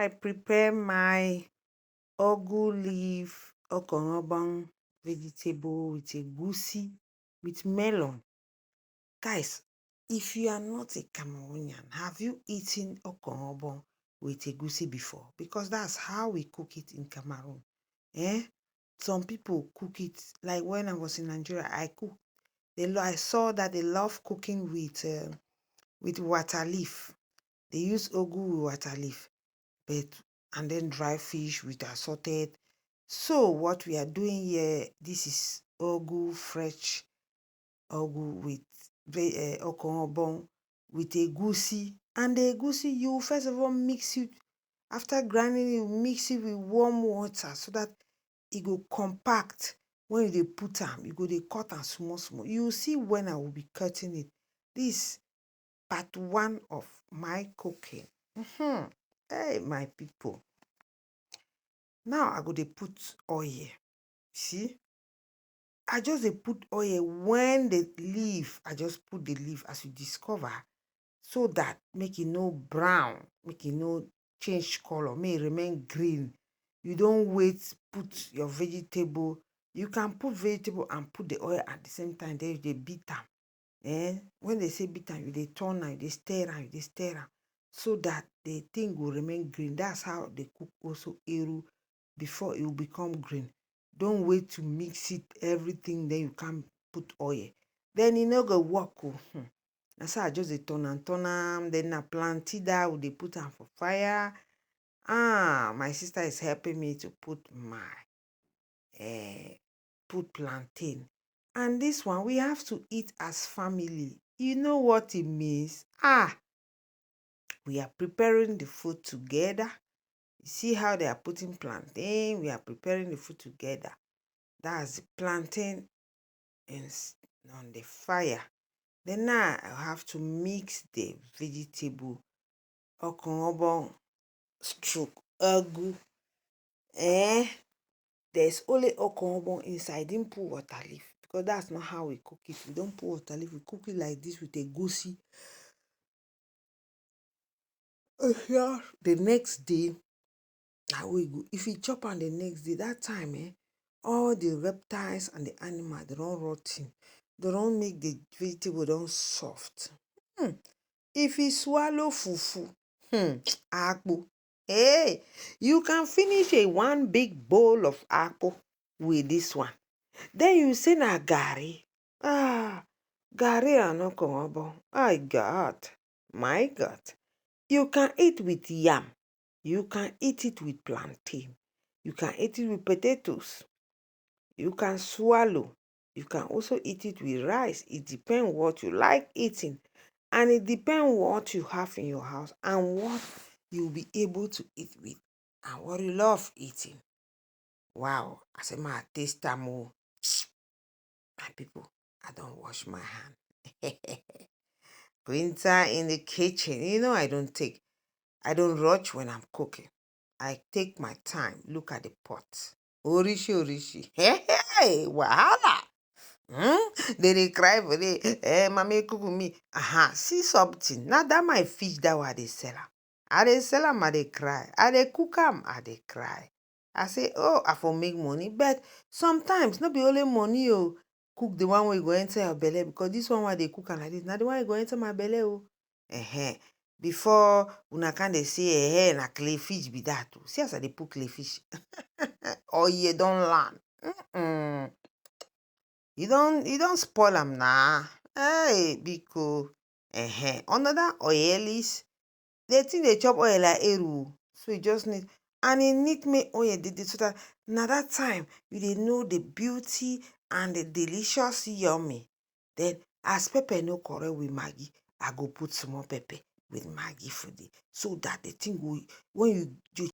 I prepare my ugu leaf Okonghobon vegetable with egusi with melon. Guys, if you are not a Cameroonian, have you eaten Okonghobon with egusi before? Because that's how we cook it in Cameroon. Eh? Some people cook it like when I was in Nigeria. I saw that they love cooking with water leaf. They use ugu with water leaf, but and then dry fish with assorted. So what we are doing here, this is ugu fresh ugu with okonobon with egusi. And the egusi, you first of all mix it. After grinding, you mix it with warm water so that it go compact. When you dey put am, you go dey cut am small small. You see when I will be cutting it. This part one of my cooking. Hey, my people. Now I go dey put oil. See? I just dey put oil when the leaf, I just put the leaf as you discover, so that make it no brown, make it no change color, may it remain green. You don't wait, put your vegetable. You can put vegetable and put the oil at the same time. Then they beat them. When they say beat am, you dey turn am, you dey stir am, so that the thing will remain green. That's how they cook also eru before it will become green. Don't wait to mix it everything, then you can put oil. Then e no go work. That's how I just dey turn am. Then na plantain that we dey put am for fire. My sister is helping me to put plantain. And this one, we have to eat as family. You know what it means? We are preparing the food together. You see how they are putting plantain? We are preparing the food together. That's the plantain on the fire. Then now I have to mix the vegetable, okonobon stroke ugu. There's only okonobon inside. Didn't put water leaf, because that's not how we cook it. We don't put water leaf. We cook it like this with egusi. The next day, we go. If you chop on the next day, that time, all the reptiles and the animal, they don't rotten. They don't make the vegetable don't soft. If you swallow fufu, akpu, hey, you can finish one big bowl of akpu with this one. Then you say na gari. Gari and okonobon. My God. You can eat with yam. You can eat it with plantain. You can eat it with potatoes. You can swallow. You can also eat it with rice. It depends what you like eating. And it depends what you have in your house and what you'll be able to eat with and what you love eating. Wow. I say my taste more. My people, I don't wash my hand. Winter in the kitchen. I don't rush when I'm cooking. I take my time, look at the pot. Orishi. Hey, wahala. They cry for the mommy cook with me. See something. Now that my fish that what they sell am. I dey sell am, I dey cry. I dey cook am, I dey cry. I say, oh, I for make money. But sometimes, not be only money, cook the one way you go enter your belly, because this one why they cook am like this. Now the one you go enter my belly, Before una can dey say, na crayfish be that. See as I dey put crayfish. Oh, you don't learn. You don't spoil am na. Hey, biko. Another oil is the thing they chop oil like eru. So you just need, and it need me oil so that now that time you dey know the beauty and the delicious yummy. Then as pepper no correct with Maggi, I go put some more pepper with Maggi for it, so that the thing will, when you